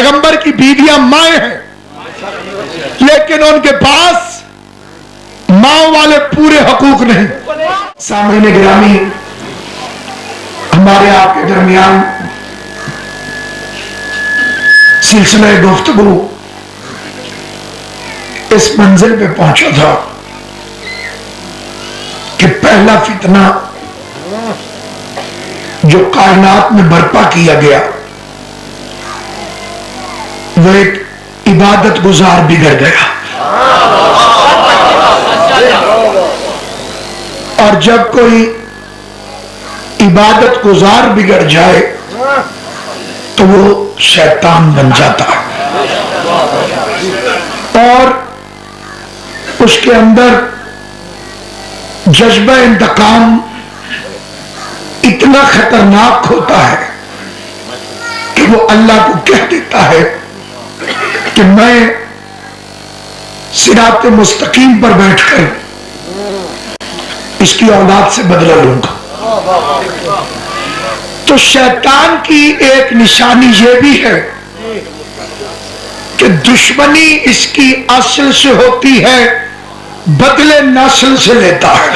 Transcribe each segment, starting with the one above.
पैगंबर की बीवियां माएं हैं, लेकिन उनके पास माँ वाले पूरे हकूक नहीं। सामने गिरामी, हमारे आपके दरमियान सिलसिला गुफ्तगू इस मंजिल पे पहुंचा था कि पहला फितना जो कायनात में बर्पा किया गया वह एक इबादत गुजार बिगड़ गया। और जब कोई इबादत गुजार बिगड़ जाए तो वो शैतान बन जाता है और उसके अंदर जज्बा इंतकाम इतना खतरनाक होता है कि वो अल्लाह को कह देता है कि मैं सिरात मुस्तकीम पर बैठकर इसकी औलाद से बदला लूंगा। तो शैतान की एक निशानी यह भी है कि दुश्मनी इसकी असल से होती है, बदले नस्ल से लेता है।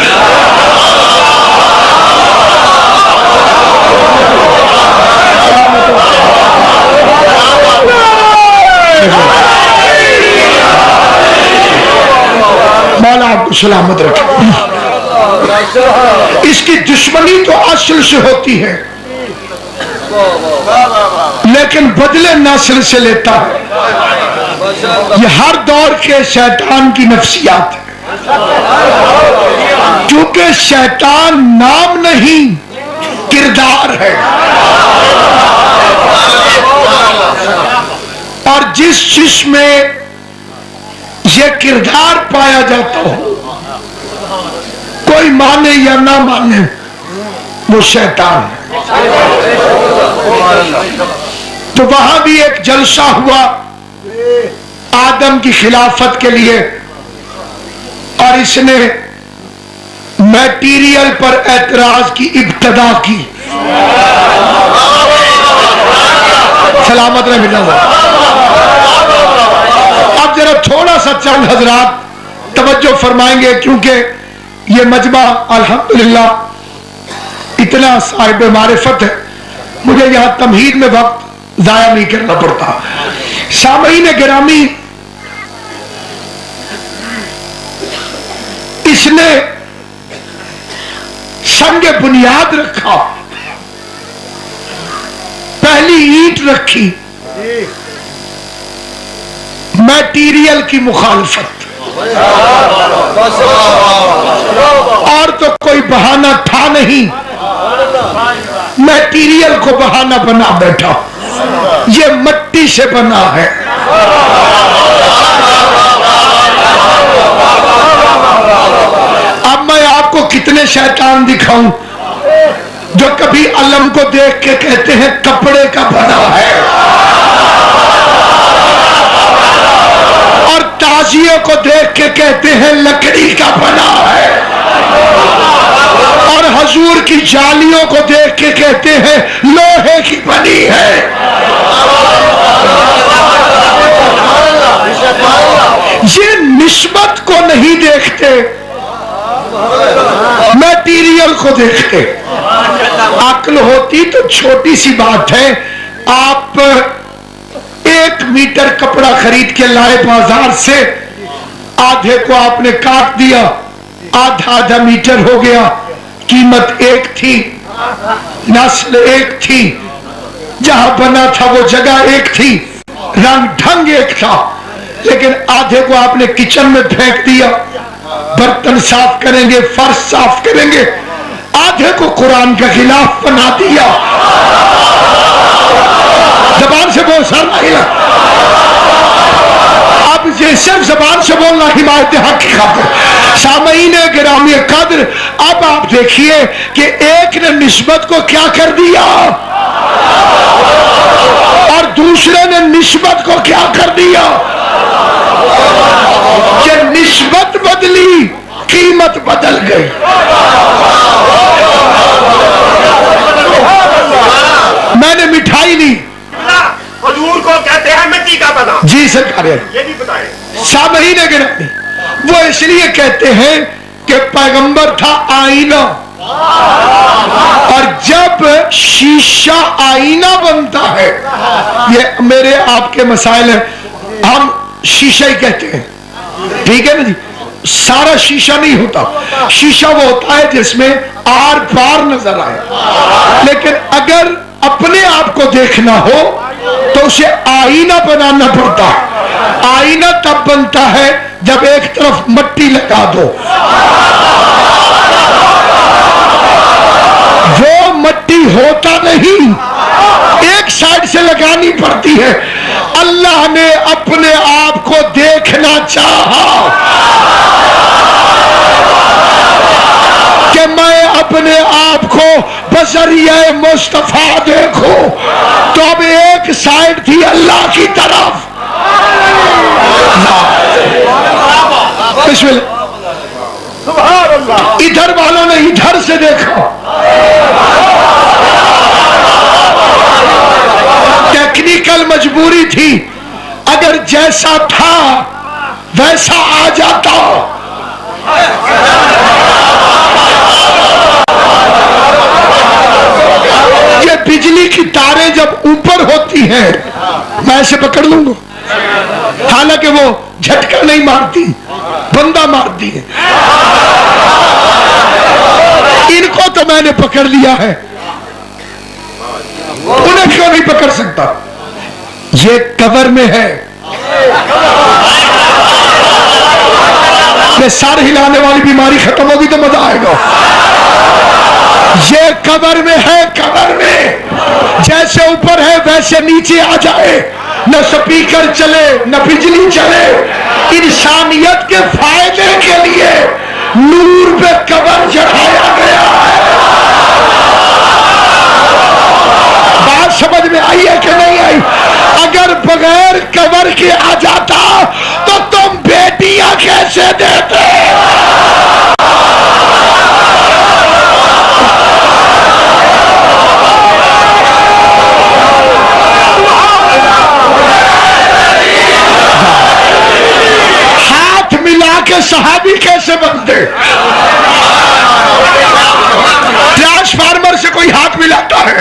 मौला आपको सलामत रखे। इसकी दुश्मनी तो असल से होती है लेकिन बदले नस्ल से लेता है। यह हर दौर के शैतान की नफ्सियात है, क्योंकि शैतान नाम नहीं किरदार है। और जिस जिसमें यह किरदार पाया जाता हो, कोई माने या ना माने, वो शैतान है। तो वहां भी एक जलसा हुआ आदम की खिलाफत के लिए और इसने मटेरियल पर एतराज की इब्तदा की। सलामत रहे मिला। अब जरा थोड़ा सा चंद हजरात तवज्जो फरमाएंगे, क्योंकि ये मजमा अल्हम्दुलिल्लाह इतना साहिब मारिफत है, मुझे यहां तमहीद में वक्त जाया नहीं करना पड़ता। सामईन गिरामी, इसने संग बुनियाद रखा, पहली ईंट रखी मटेरियल की मुखालफत। और तो कोई बहाना था नहीं, मटेरियल को बहाना बना बैठा। ये मिट्टी से बना है। अब मैं आपको कितने शैतान दिखाऊं जो कभी अलम को देख के कहते हैं कपड़े का बना है, और ताजिए को देख के कहते हैं लकड़ी का बना है, और हजूर की जालियों को देख के कहते हैं लोहे की बनी है। ये निस्बत को नहीं देखते, मटेरियल को देखते। अक्ल होती तो छोटी सी बात है, आप 1 मीटर कपड़ा खरीद के लाए बाजार से, आधे को आपने काट दिया, आधा मीटर हो गया, कीमत एक थी, नस्ल एक थी, जहां बना था वो जगह एक थी, रंग ढंग एक था, लेकिन आधे को आपने किचन में फेंक दिया, बर्तन साफ करेंगे, फर्श साफ करेंगे, आधे को कुरान का खिलाफ बना दिया। जबान से बोल, सर नहीं लगा। अब ये सिर्फ जबान से बोलना हिमायत हक की खातिर। सामईन गिरामी कद्र, अब आप देखिए कि एक ने निस्बत को क्या कर दिया और दूसरे ने निस्बत को क्या कर दिया। कि निस्बत बदली, कीमत बदल गई। मैंने मिठाई ली, हुजूर को कहते हैं बना। जी सरकार, ये भी बताएं। 6 महीने गिरानी। वो इसलिए कहते हैं कि पैगंबर था आईना, और जब शीशा आईना बनता है, ये मेरे आपके मसाइल है, हम शीशा ही कहते हैं, ठीक है ना जी। सारा शीशा नहीं होता, शीशा वो होता है जिसमें आर पार नजर आए। लेकिन अगर अपने आप को देखना हो तो उसे आईना बनाना पड़ता। आईना तब बनता है जब एक तरफ मट्टी लगा दो, वो मट्टी होता नहीं, एक साइड से लगानी पड़ती है। अल्लाह ने अपने आप को देखना चाहा कि मैं अपने आप को बजरिया मुस्तफा देखूं, तो अब एक साइड थी अल्लाह की तरफ। इधर वालों ने इधर से देखा, टेक्निकल मजबूरी थी। अगर जैसा था वैसा आ जाता, ये बिजली की तारें जब ऊपर होती हैं मैं इसे पकड़ लूंगा, हालांकि वो झटका नहीं मारती, बंदा मारती है। इनको तो मैंने पकड़ लिया है, उन्हें क्यों नहीं पकड़ सकता? ये कवर में है। ये सर हिलाने वाली बीमारी खत्म होगी तो मजा आएगा। ये कवर में है, कवर में जैसे ऊपर है वैसे नीचे आ जाए, न स्पीकर चले न बिजली चले। इंसानियत के फायदे के लिए नूर पे कवर चढ़ाया गया है। बात समझ में आई है कि नहीं आई? अगर बगैर कवर के आ जाता तो तुम बेटियां कैसे देते? हाथ मिला के सहाबी कैसे बनते? ट्रांसफार्मर से कोई हाथ मिलाता है?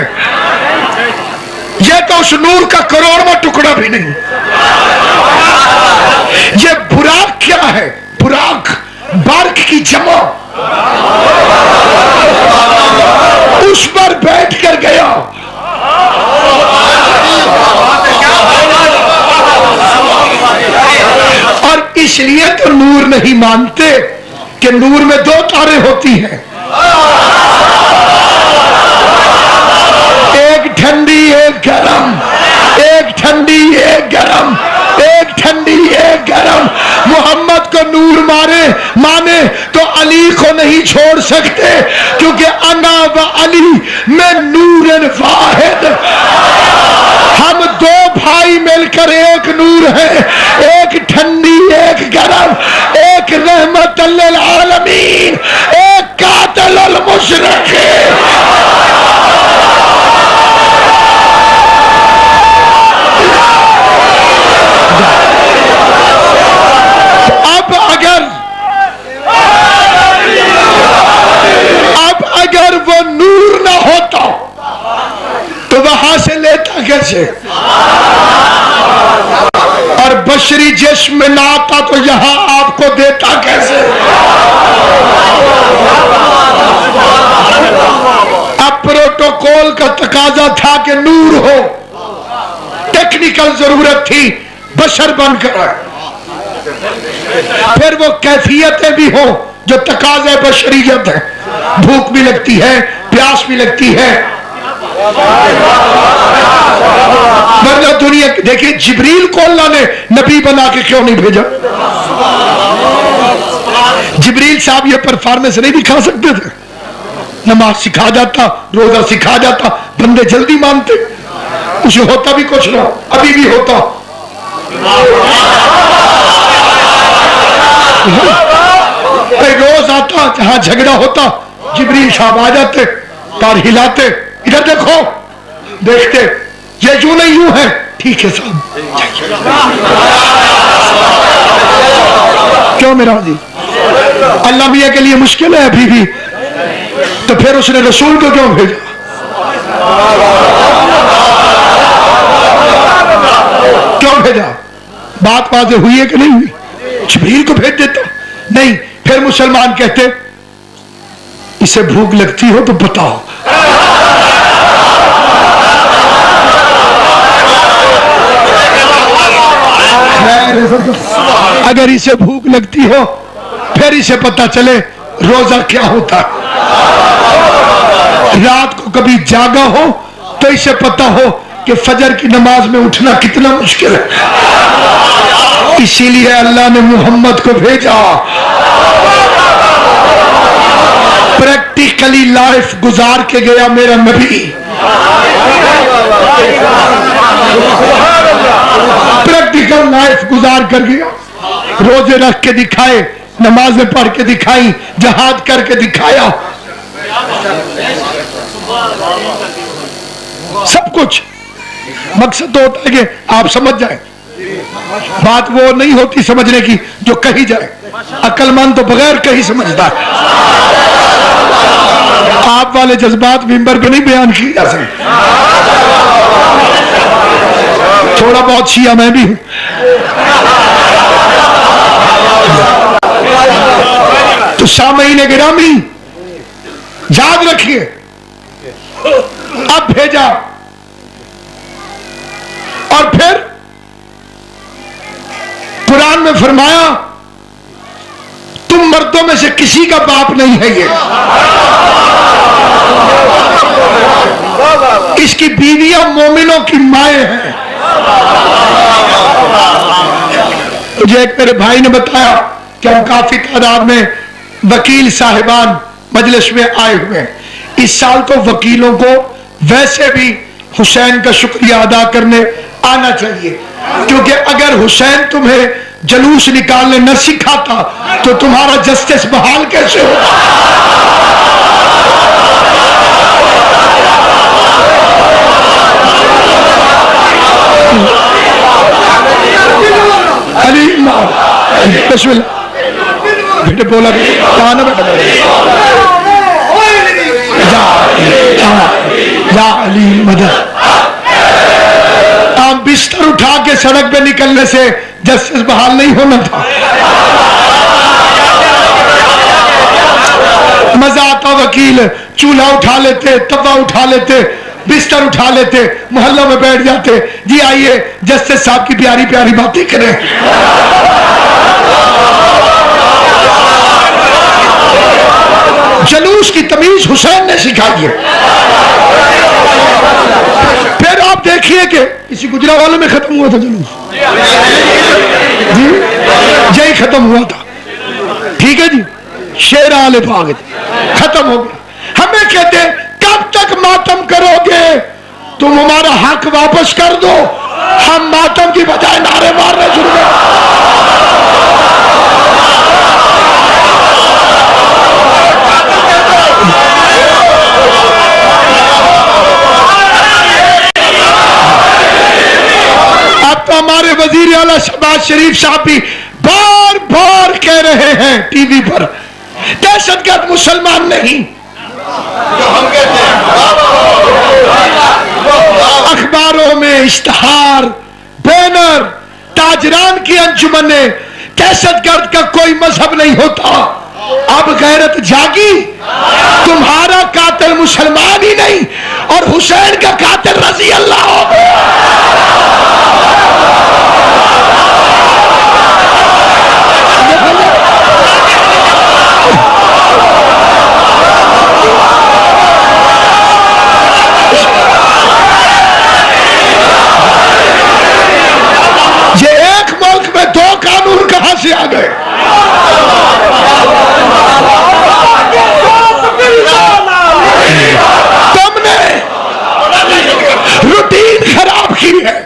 ये तो उस नूर का करोड़वां टुकड़ा भी नहीं। ये बुराक क्या है? बुराक बार्क की जमा, उस पर बैठ कर गया। और इसलिए तो नूर नहीं मानते कि नूर में 2 तारे होती हैं, एक ठंडी एक गरम, एक ठंडी एक गरम, एक ठंडी एक गरम। मोहम्मद को नूर माने तो अली को नहीं छोड़ सकते, क्योंकि अना व अली में नूरन वाहिद, हम 2 भाई मिलकर एक नूर है, एक ठंडी एक गरम, एक रहमत लिल आलमीन, एक कातिल अल मुशरिक। अगर वो नूर ना होता तो वहां से लेता कैसे? और बशरी जिस्म में ना आता तो यहां आपको देता कैसे? अब प्रोटोकॉल का तकाजा था कि नूर हो, टेक्निकल जरूरत थी बशर बनकर, फिर वो कैफियतें भी हो जो तकाज़े बशरियत है। भूख भी लगती है, प्यास भी लगती है, वरना दुनिया देखिए जिब्रील को अल्लाह ने नबी बना के क्यों नहीं भेजा? जिब्रील साहब ये परफॉर्मेंस नहीं दिखा सकते थे? नमाज सिखा जाता, रोजा सिखा जाता, बंदे जल्दी मानते, उसे होता भी कुछ ना, अभी भी होता। रोज आता, जहां झगड़ा होता जिब्रील साहब आ जाते, तार हिलाते, इधर देखो, देखते, ये यूं नहीं यूं है, ठीक है साहब। क्यों मेरा जी, अल्लाह मियां के लिए मुश्किल है अभी भी, तो फिर उसने रसूल को क्यों भेजा? क्यों भेजा? बात वाज़ेह हुई है कि नहीं हुई? जिब्रील को भेज देता नहीं। फिर मुसलमान कहते इसे भूख लगती हो तो बताओ। अगर इसे भूख लगती हो फिर इसे पता चले रोजा क्या होता है। रात को कभी जागा हो तो इसे पता हो कि फजर की नमाज में उठना कितना मुश्किल है। इसीलिए अल्लाह ने मोहम्मद को भेजा। प्रैक्टिकली लाइफ गुजार के गया मेरा नबी। प्रैक्टिकल लाइफ गुजार कर गया। रोजे रख के दिखाए, नमाजें पढ़ के दिखाई, जहाद करके दिखाया, सब कुछ। मकसद तो होता है कि आप समझ जाए। बात वो नहीं होती समझने की जो कही जाए। अक्लमंद तो बगैर कहीं समझता है। आप वाले जज्बात मिंबर पे नहीं बयान किए जा सकते। थोड़ा बहुत शिया मैं भी हूं। तो सामईन गिरामी याद रखिए, अब भेजा और फिर कुरान में फरमाया तुम मर्दों में से किसी का बाप नहीं है ये। इसकी बीवियां मोमिनों की माएं हैं। मुझे एक मेरे भाई ने बताया कि हम काफी तादाद में वकील साहिबान मजलिस में आए हुए हैं। इस साल तो वकीलों को वैसे भी हुसैन का शुक्रिया अदा करने आना चाहिए, क्योंकि अगर हुसैन तुम्हें जलूस निकालने न सिखाता तो तुम्हारा जस्टिस बहाल कैसे होगा? अली बेटे बोला कहा ना बेटा, अली मदद। आप बिस्तर उठा के सड़क पे निकलने से जस्टिस बहाल नहीं होना था। मजा आता वकील चूल्हा उठा लेते, तवा उठा लेते, बिस्तर उठा लेते, मोहल्लों में बैठ जाते, जी आइए जस्टिस साहब की प्यारी प्यारी बातें करें। जलूस की तमीज हुसैन ने सिखाई है। फिर आप देखिए कि इसी गुजरावाले में खत्म हुआ था जलूस जी, यही खत्म हुआ था। ठीक है जी, शेर आले भाग खत्म हो गया। हमें कहते कब तक मातम करोगे, तुम हमारा हक वापस कर दो। हम मातम की बजाय नारे मारने शुरू कर। अब तो हमारे वजीर आला शहबाज शरीफ साहब भी बार बार कह रहे हैं टीवी पर, दहशतगर्द मुसलमान नहीं। हम कहते हैं अखबारों में इश्तहार, बैनर, ताजरान की अंजुमने, दहशतगर्द का कोई मजहब नहीं होता। अब गैरत जागी, तुम्हारा कातिल मुसलमान ही नहीं और हुसैन का कातिल रजी अल्लाह हो गया। ये एक मुल्क में दो कानून कहां से आ गए? तुमने रूटीन खराब की है,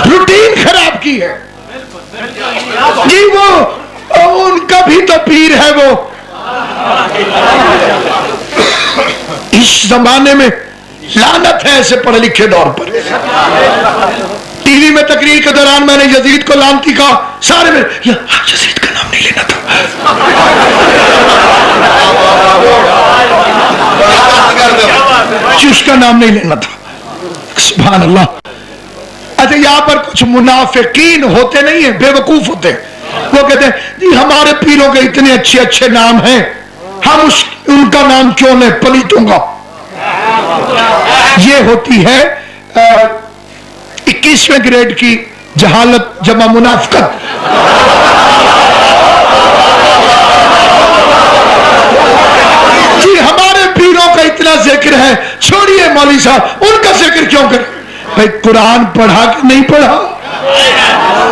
रूटीन खराब की है जी। वो उनका भी तो पीर है वो। इस जमाने में लानत है ऐसे पढ़े लिखे दौर पर। तकरीर के दौरान मैंने यजीद को लानती कहा, सारे में यजीद का नाम नहीं लेना था, उसका नाम नहीं लेना था। सुभान अल्लाह। अच्छा, यहां पर कुछ मुनाफिकीन होते नहीं है, बेवकूफ होते हैं। वो कहते हैं जी हमारे पीरों के इतने अच्छे अच्छे नाम हैं, हम उनका नाम क्यों लें, पलीतों का। ये होती है 21वें ग्रेड की जहालत जमा मुनाफिकत। जी हमारे पीरों का इतना जिक्र है, छोड़िए मौलवी साहब, उनका जिक्र क्यों करें। भाई कुरान पढ़ा कि नहीं पढ़ा?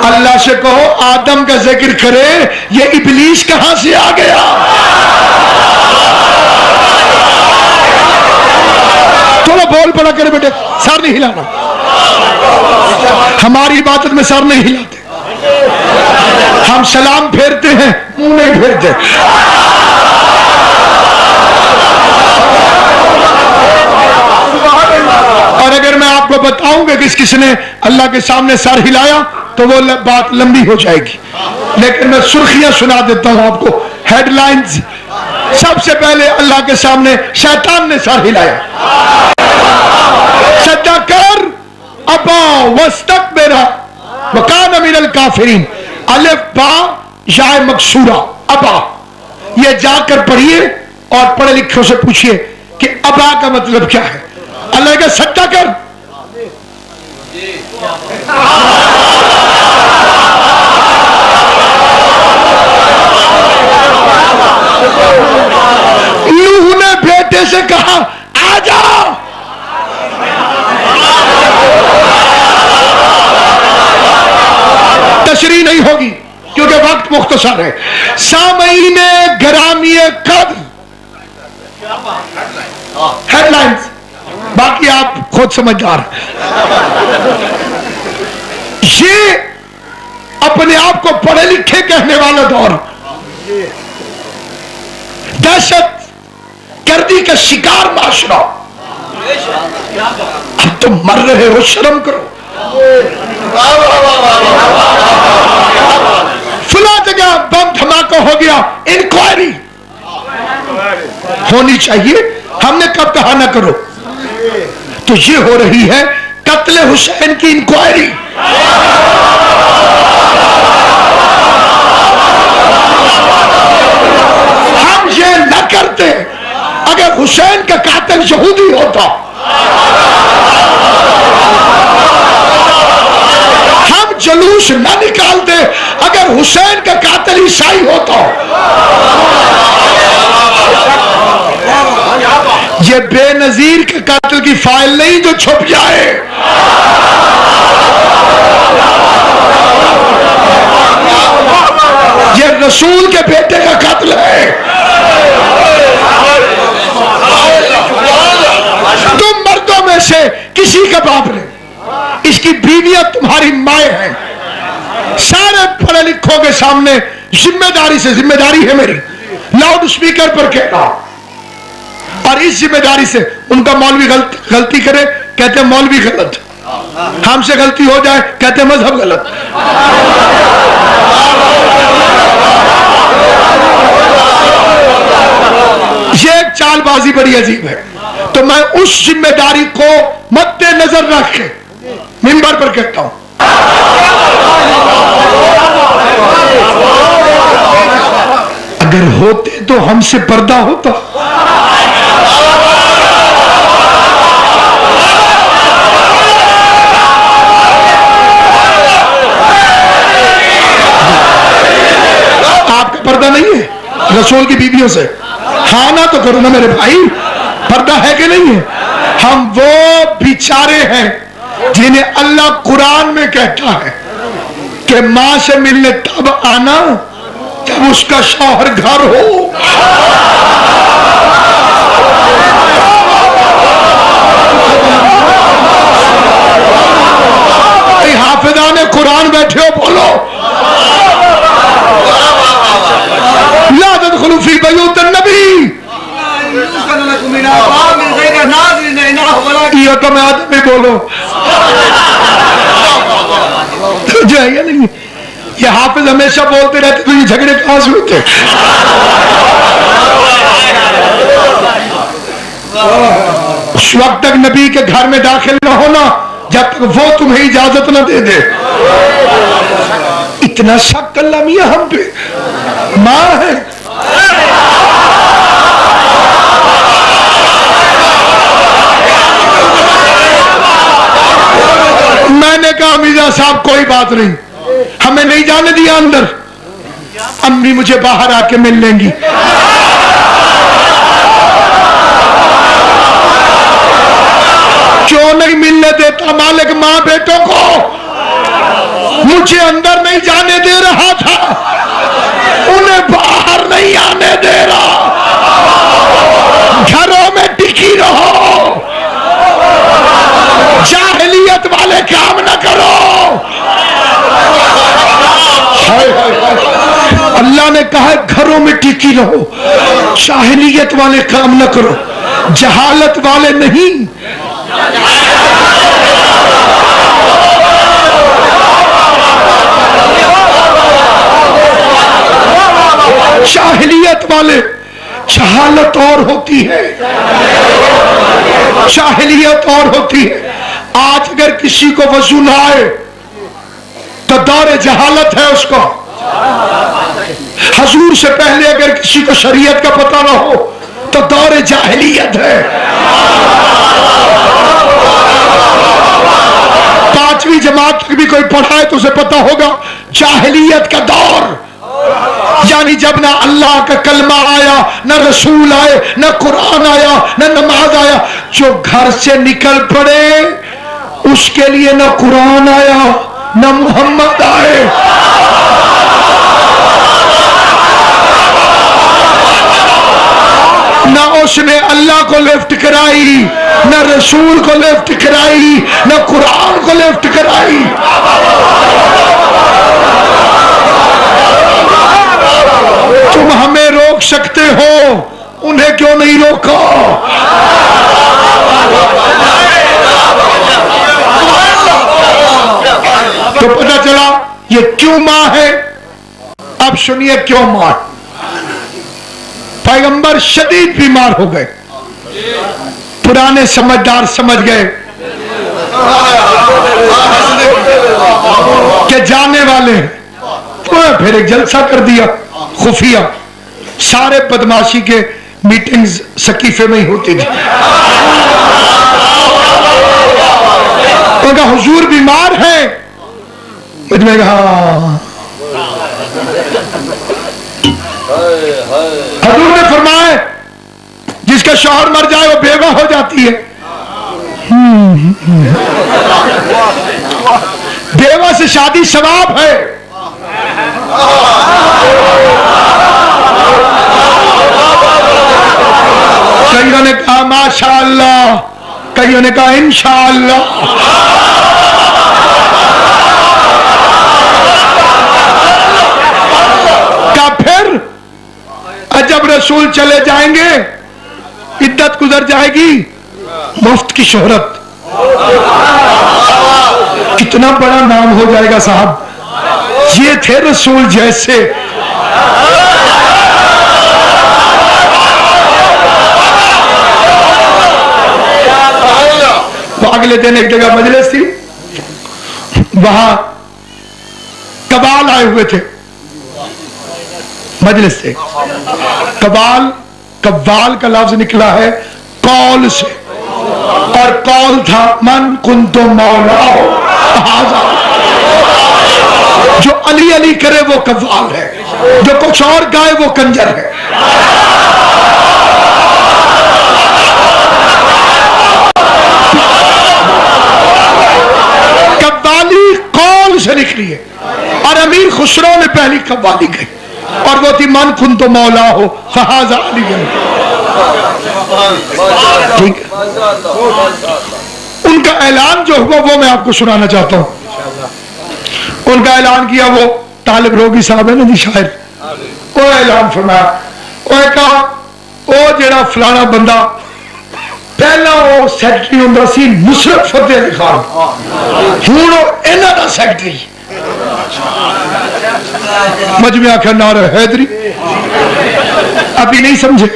अल्लाह से कहो आदम का जिक्र करे, ये इब्लीस कहां से आ गया? थोड़ा बोल पड़ा करे बेटे, सर नहीं हिलाना। हमारी इबादत में सर नहीं हिलाते, हम सलाम फेरते हैं, मुंह नहीं फेरते। और अगर मैं आपको बताऊंगा कि किसने अल्लाह के सामने सर हिलाया तो वो बात लंबी हो जाएगी, लेकिन मैं सुर्खियां सुना देता हूं आपको, हेडलाइंस। सबसे पहले अल्लाह के सामने शैतान ने सर हिलाया, सज्जा कर अबा वस्तकबरा वकान मिनल काफिरीन। अलिफ बा या मकसूरा अबा, ये जाकर पढ़िए और पढ़े लिखे से पूछिए कि अबा का मतलब क्या है। अल्लाह का सज्जा कर, नूह ने बेटे से कहा आ जाओ, तशरीह नहीं होगी क्योंकि वक्त मुख्तसर है। सामईन गिरामी कद्र, हेडलाइंस, बाकी आप खुद समझदार। ये अपने आप को पढ़े लिखे कहने वाला दौर, दहशत गर्दी का शिकार माशरा। अब तुम मर रहे हो, शर्म करो। फला जगह बम धमाका हो गया, इंक्वायरी होनी चाहिए। हमने कब कहा ना करो, तो ये हो रही है कत्ले हुसैन की इंक्वायरी। हम ये न करते, अगर हुसैन का कातिल यहूदी होता, हम जुलूस न निकालते अगर हुसैन का कातिल ईसाई होता। ये बेनजीर के कातिल की फाइल नहीं जो छुप जाए। ये रसूल के बेटे का कातिल है। तुम मर्दों में से किसी का बाप नहीं, इसकी बीवियां तुम्हारी माएं हैं। सारे पढ़े लिखों के सामने जिम्मेदारी से, जिम्मेदारी है मेरी, लाउड स्पीकर पर कह रहा, और इस जिम्मेदारी से उनका मौलवी गलती करे कहते मौलवी गलत, हमसे गलती हो जाए कहते मजहब गलत। ये एक चालबाजी बड़ी अजीब है। तो मैं उस जिम्मेदारी को मद्देनजर रख के मिंबर पर कहता हूं, अगर होते तो हमसे पर्दा होता। आपका पर्दा नहीं है रसूल की बीवियों से, हाँ ना तो करो ना मेरे भाई, पर्दा है कि नहीं है। हम वो बेचारे हैं जिन्हें अल्लाह कुरान में कहता है कि मां से मिलने तब आना जब उसका शौहर घर हो। हाफिजाने कुरान बैठे हो, बोलो ला तदखुलू फी बयूत नबी। ये तो मैं आदमी बोलो। ये हाफिज हमेशा बोलते रहते तो ये झगड़े कहां से होते? उस वक्त तक नबी के घर में दाखिल न होना जब तक वो तुम्हें इजाजत न दे दे। इतना शक अल्लाह मियां हम पे, मां है। मैंने कहा मिर्जा साहब कोई बात नहीं, हमें नहीं जाने दिया अंदर, अम्मी मुझे बाहर आके मिल लेंगी। क्यों नहीं मिलने देता मालिक मां बेटों को? मुझे अंदर नहीं जाने दे रहा था, उन्हें बाहर नहीं आने दे रहा। घरों में टिकी रहो, जाहिलियत वाले काम न करो। अल्लाह ने कहा है घरों में टिकी रहो, जाहिलियत वाले काम न करो, जहालत वाले नहीं। जाहिलियत वाले, जहालत और होती है, जाहिलियत और होती है। आज अगर किसी को वजू ना आए तो दौरे जहालत है उसको। हजूर से पहले अगर किसी को शरीयत का पता ना हो तो दौरे जाहिलियत है। 5वीं जमात तक भी कोई पढ़ाए तो उसे पता होगा जाहिलियत का दौर, यानी जब ना अल्लाह का कलमा आया, न रसूल आए, न कुरान आया, न नमाज आया। जो घर से निकल पड़े उसके लिए न कुरान आया न मोहम्मद आए। न उसने अल्लाह को लिफ्ट कराई, न रसूल को लिफ्ट कराई, न कुरान को लिफ्ट कराई। तुम हमें रोक सकते हो, उन्हें क्यों नहीं रोका? तो पता चला ये क्यों मां है। अब सुनिए क्यों मां। पैगंबर शदीद बीमार हो गए, पुराने समझदार समझ गए कि जाने वाले हैं, तो फिर एक जलसा कर दिया खुफिया। सारे बदमाशी के मीटिंग्स सकीफे में ही होती थी। उनका हुजूर बीमार है, मुझमें कहा हुजूर ने फरमाया जिसका शौहर मर जाए वो बेवा हो जाती है। बेवा से शादी सवाब है। कईयों ने कहा माशाअल्लाह, कईयों ने कहा इंशाअल्लाह। का फिर जब रसूल चले जाएंगे इद्दत गुजर जाएगी, मुफ्त की शोहरत, कितना बड़ा नाम हो जाएगा साहब। ये थे रसूल जैसे। वो अगले दिन एक जगह मजलिस थी, वहां कबाल आए हुए थे मजलिस से। कबाल, कब्बाल का लफ्ज निकला है कौल से, और कौल था मन कुंतो मौला हो। जो अली अली करे वो कव्वाल है, जो कुछ और गाए वो कंजर है। कव्वाली कौल से निकली है, और अमीर खुसरो ने पहली कव्वाली कही, और वो थी मन कुन तो मौला हो फहाजा अली। ठीक, उनका ऐलान जो हुआ वो मैं आपको सुनाना चाहता हूं। उनका ऐलान किया वो तालिब रोगी साहब है ना जी, शायर, वो ऐलान फरमाया। वो कहा वो जेड़ा फलाना बंदा पहला वो सैकटरी होंदा सी नुसरत फतेह अली खान, हुण इन्हां दा सैकटरी। मजमे आखिर नारा हैदरी, अभी नहीं समझे।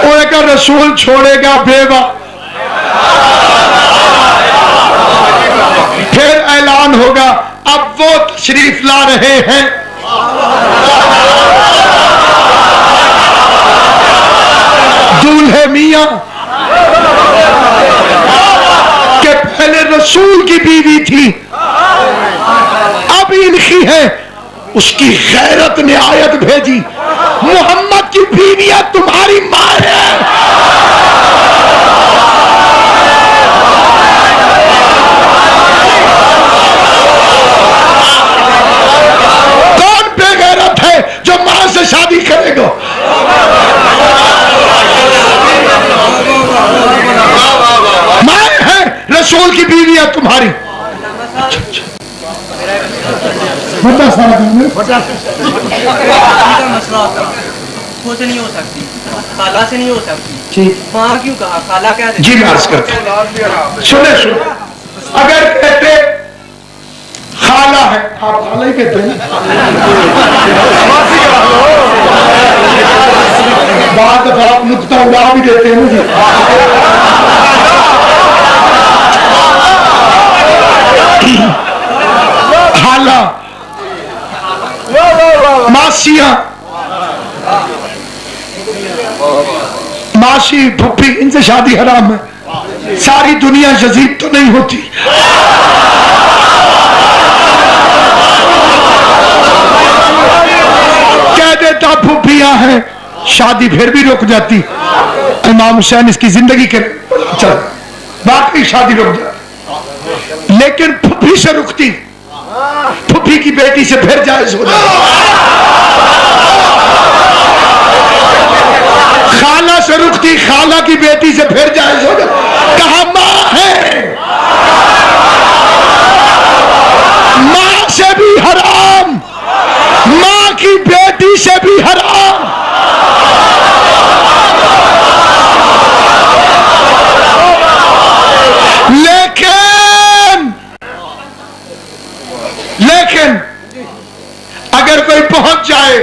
उनका रसूल छोड़ेगा बेवा, फिर ऐलान होगा अब वो तशरीफ ला रहे हैं। दूल्हे मियां के पहले रसूल की बीवी थी, अब इनकी है। उसकी गैरत ने आयत भेजी, मोहम्मद की बीवियां तुम्हारी मां है। कौन बेगैरत है जो मां से शादी करेगा? मां है, रसूल की बीवियां तुम्हारी। मसला से नहीं हो सकती, खाला से नहीं हो सकती। माँ क्यों कहा, खाला क्या? जी मैं अर्ज करता हूं, सुने सुने। अगर कहते खाला है, आप खाला ही कहते हैं, बाद दफा आप नुक्ता उड़ा भी देते हैं मुझे। खाला, मासियां, मासी, फुप्पी, इनसे शादी हराम है। सारी दुनिया यजीद तो नहीं होती। कह देता फुप्पियां हैं, शादी फिर भी रुक जाती। इमाम हुसैन इसकी जिंदगी के चल बाकी शादी रुक जाती, लेकिन फुप्पी से रुकती, फुप्पी की बेटी से फिर जायज हो जाती। खाला से रुकती, खाला की बेटी से फिर जायज हो जाती। कहा मां है, मां से भी हराम, मां की बेटी से भी हराम। लेकिन अगर कोई पहुंच जाए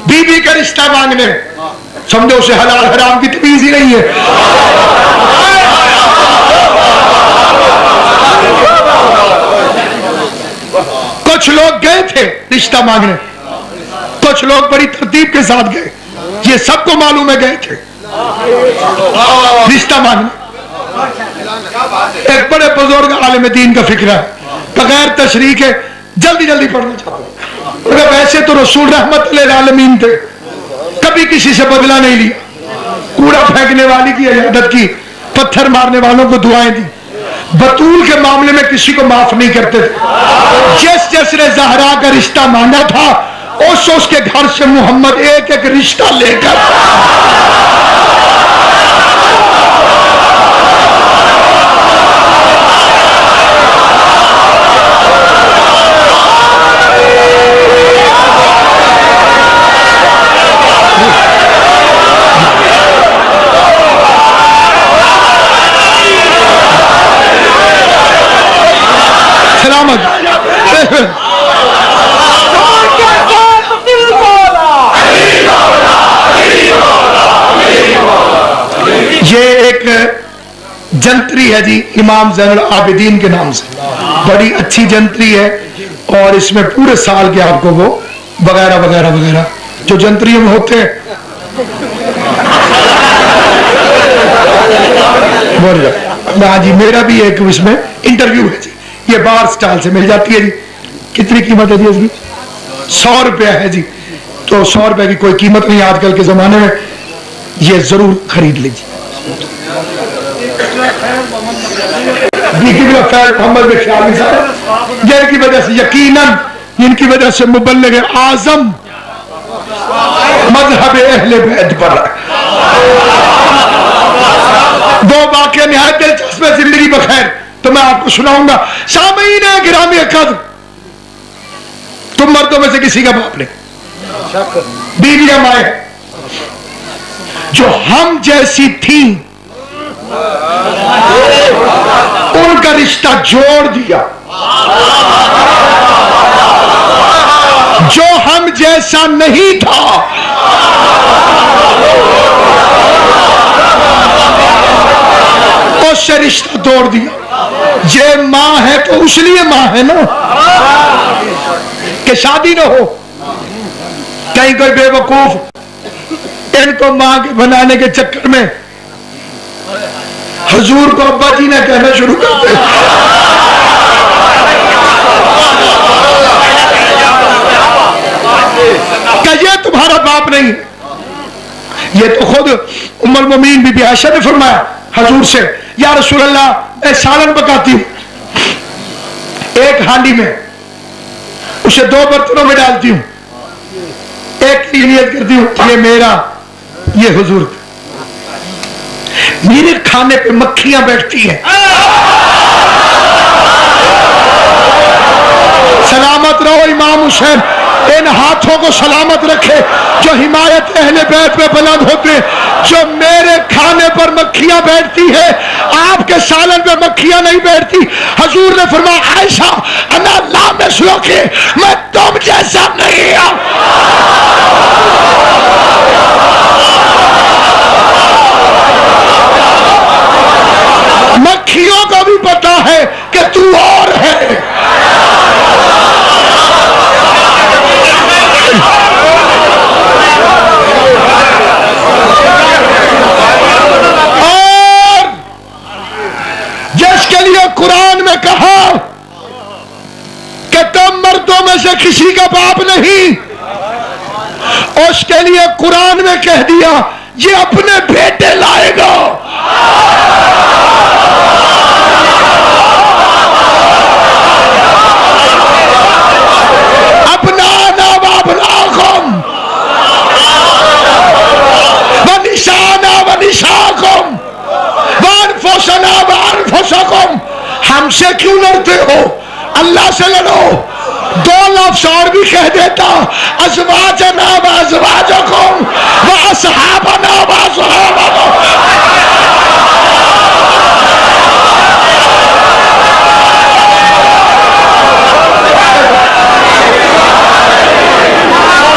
बीबी का रिश्ता मांगने, समझो उसे हलाल हराम की तमीज ही नहीं है। कुछ लोग गए थे रिश्ता मांगने, कुछ लोग बड़ी तरतीब के साथ गए, ये सबको मालूम है गए थे रिश्ता मांगने। एक बड़े बुजुर्ग आलिम दीन का फिक्र है, बगैर तशरीह के जल्दी जल्दी पढ़ना चाहता हूं। वैसे तो रसूल रहमत लिल आलमीन थे, कभी किसी से बदला नहीं लिया, कूड़ा फेंकने वाली की इजाजत की, पत्थर मारने वालों को दुआएं दी, बतूल के मामले में किसी को माफ नहीं करते थे। जिसने ज़हरा का रिश्ता मांगा था, उसके घर से मोहम्मद एक एक रिश्ता लेकर सलामत। ये एक जंतरी है जी, इमाम ज़ैनुल आबिदीन के नाम से, बड़ी अच्छी जंतरी है। और इसमें पूरे साल के आपको वो वगैरह वगैरह वगैरह जो जंतरियों में होते हैं बोल रहा। हाँ जी, मेरा भी एक इसमें इंटरव्यू है जी, ये बार स्टाइल से मिल जाती है जी। कितनी कीमत है जी इसकी? 100 रुपया है जी। तो 100 रुपए की कोई कीमत नहीं आजकल के जमाने में, ये जरूर खरीद लीजिए। जिनकी वजह से यकीनन, इनकी वजह से मुबल्लिग आजम मजहब अहले बैत पर दो वाक़या निहायत दिलचस्प है जिंदगी बखैर, तो मैं आपको सुनाऊंगा। सामीन गिरामी कद्र, तुम मर्दों में से किसी का बाप नहीं, बीवियां माए जो हम जैसी थी, उनका रिश्ता जोड़ दिया। जो हम जैसा नहीं था उससे रिश्ता तोड़ दिया। ये मां है तो उसलिए मां है ना कि शादी ना हो। कहीं कोई बेवकूफ इनको मां के बनाने के चक्कर में हुजूर को अब्बा जी ने कहना शुरू कर दे। क्या ये तुम्हारा बाप नहीं है? ये तो खुद उम्मुल मोमिनीन बीबी आयशा ने फरमाया हुजूर से, या रसूल अल्लाह मैं सालन पकाती हूं, एक हांडी में उसे 2 बर्तनों में डालती हूं, एक की नियत करती हूं ये मेरा, ये हुजूर। मेरे खाने पे मक्खियां बैठती हैं। सलामत रहो इमाम हुसैन, इन हाथों को सलामत रखे जो हिमायत अहले बैत में बुलंद होते हैं। जो मेरे खाने पर मक्खियां बैठती है, आपके सालन पर मक्खियां नहीं बैठती। हुजूर ने फरमाया आयशा अना ला मिसलो के, मैं तुम जैसा नहीं हूं। मक्खियों को भी पता है कि तू और है। और जिसके लिए कुरान में कहा कि तुम मर्दों में से किसी का बाप नहीं, उसके लिए कुरान में कह दिया ये अपने बेटे लाएगा। हमसे क्यों लड़ते हो? अल्लाह से लड़ो। 2 लफ्ज़ और भी कह देता, अज़वाजना व अज़वाजकुम व अस्हाबना व अस्हाबकुम।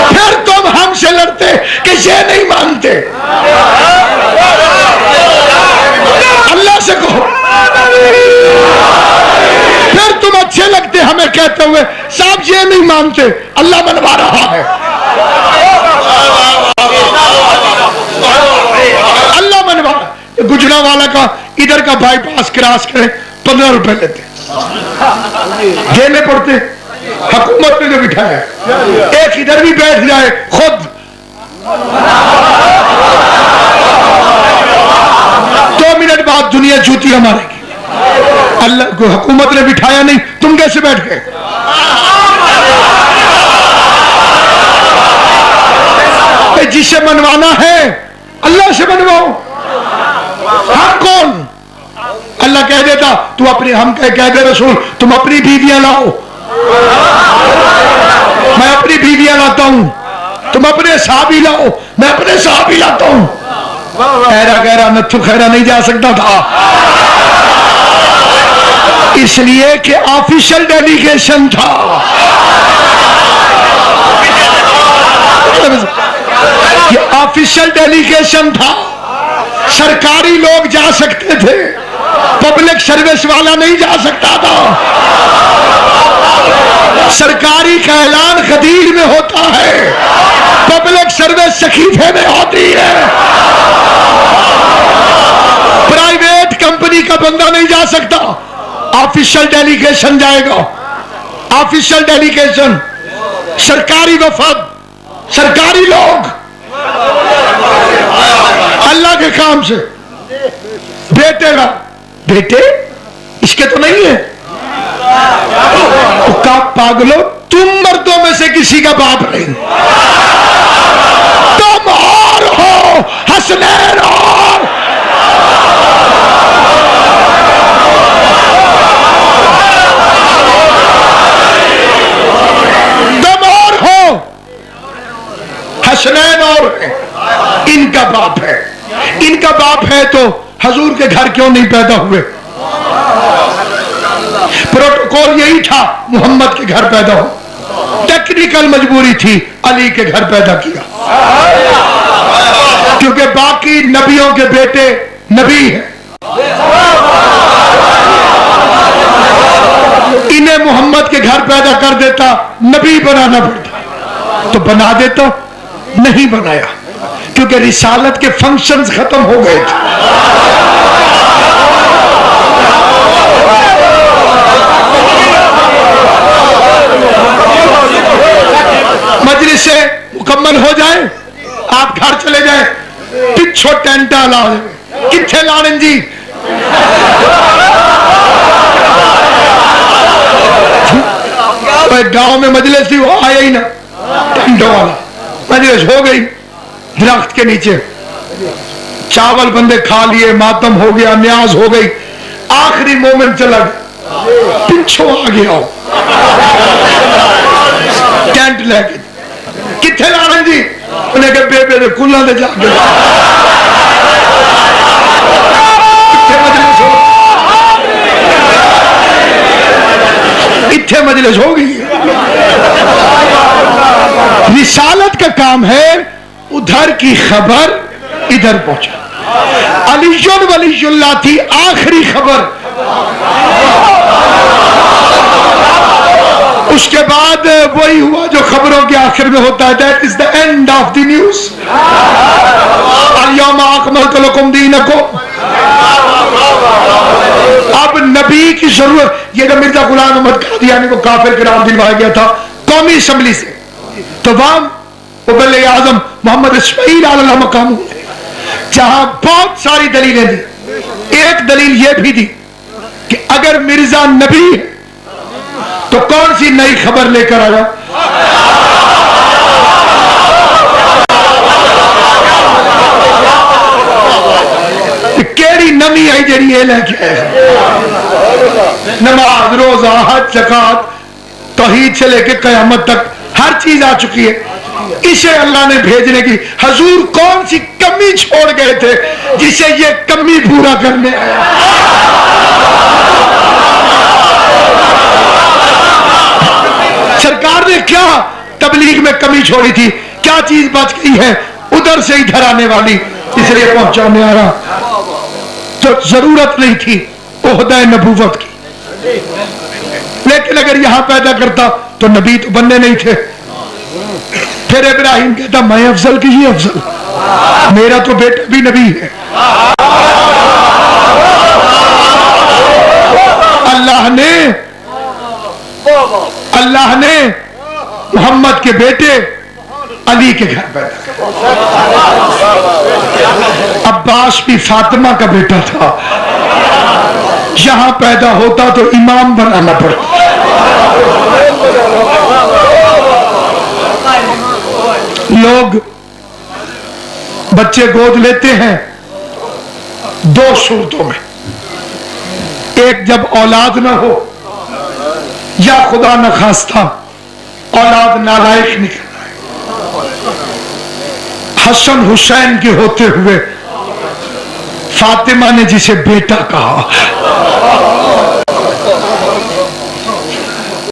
फिर तुम हमसे लड़ते कि ये नहीं मानते। अल्लाह से कहो। फिर तुम अच्छे लगते हमें कहते हुए साहब ये नहीं मानते, अल्लाह मनवा रहा है। अल्लाह मनवा। गुजरांवाला का इधर का बाईपास क्रॉस करें 15 रुपए लेते, जेल पड़ते। हुकूमत ने जो बिठाया, एक इधर भी बैठ जाए खुद 2 मिनट बाद दुनिया जूतियां मारेगी। अल्लाह को हुकूमत ने बिठाया नहीं, तुम कैसे बैठ गए? जिसे मनवाना है अल्लाह से मनवाओ। हम कौन? अल्लाह कह देता तू अपनी, हम कह दे रसूल तुम अपनी बीवियां लाओ, मैं अपनी बीवियां लाता हूं। तुम अपने साहबी लाओ, मैं अपने साहबी लाता हूं। ऐरा गहरा नथु खैरा नहीं जा सकता था, इसलिए कि ऑफिशियल डेलीगेशन था। ये ऑफिशियल डेलीगेशन था। सरकारी लोग जा सकते थे, पब्लिक सर्विस वाला नहीं जा सकता था। सरकारी का ऐलान खदीर में होता है, पब्लिक सर्विस सखीफे में होती है। प्राइवेट कंपनी का बंदा नहीं जा सकता, ऑफिशियल डेलीगेशन जाएगा। ऑफिशियल डेलीगेशन, सरकारी वफद, सरकारी लोग अल्लाह के काम से। बेटे का बेटे इसके तो नहीं है। का पागलो, तुम मर्दों में से किसी का बाप नहीं, तुम और हो हसनैन और हसनैन और इनका बाप है। इनका बाप है तो हजूर के घर क्यों नहीं पैदा हुए? प्रोटोकॉल यही था, मोहम्मद के घर पैदा हो। टेक्निकल मजबूरी थी, अली के घर पैदा किया, क्योंकि बाकी नबियों के बेटे नबी हैं, इन्हें मोहम्मद के घर पैदा कर देता, नबी बनाना पड़ता, तो बना देता, नहीं बनाया, क्योंकि रिसालत के फंक्शंस खत्म हो गए थे। मजलिस से मुकम्मल हो जाए, आप घर चले जाए, पिछो टेंट ला किथे लाने जी, गांव में मजलिस थी, वो आया ही ना, टेंटों वाला। मजलिस हो गई दरख्त के नीचे, चावल बंदे खा लिए, मातम हो गया, न्याज हो गई, आखिरी मोमेंट चला गया, पिछो आ गया टेंट लेके, किथे लाने जी, उन्हें कहा बेबे दे कुल्ला दे जाके, इत्थे मजलिस हो गई। रिसालत का काम है उधर की खबर इधर पहुंचा। अलीजुल वलीजुल्लाह थी आखिरी खबर, उसके बाद वही हुआ जो खबरों के आखिर में होता है, that is the end of the news. अल-यौमा अकमलतु लकुम दीनकुम। अब नबी की जरूरत, ये जब मिर्जा गुलाम अहमद कादियानी को काफिर करार दिलवाया गया था कौमी असेंबली से, तो वहां मुबल्लिग आजम मोहम्मद इस्माइल अलैहि मकाम, जहां बहुत सारी दलीलें दी, एक दलील यह भी दी कि अगर मिर्जा नबी है तो कौन सी नई खबर लेकर आया, केड़ी नमी आई जी ये लेके आया। नमाज, रोजा, हज, ज़कात, तौहीद से लेके कयामत तक हर चीज आ चुकी है। इसे अल्लाह ने भेजने की, हजूर कौन सी कमी छोड़ गए थे जिसे ये कमी पूरा करने आया। सरकार ने क्या तबलीग में कमी छोड़ी थी, क्या चीज बच गई है उधर से इधर आने वाली, इसलिए पहुंचाने आ रहा। तो जरूरत नहीं थी ओहदा नबूवत की, लेकिन अगर यहां पैदा करता तो नबी तो बनने नहीं थे। फिर इब्राहिम कहता मैं अफजल की ये अफजल, मेरा तो बेटा भी नबी है। अल्लाह ने मोहम्मद के बेटे अली के घर पैदा किया। अब्बास भी फातिमा का बेटा था, यहां पैदा होता तो इमाम बनाना पड़ता। लोग बच्चे गोद लेते हैं दो सूरतों में, एक जब औलाद ना हो, या खुदा न खास्ता औलाद नालायक निकल रहा है। हसन हुसैन के होते हुए फातिमा ने जिसे बेटा कहा,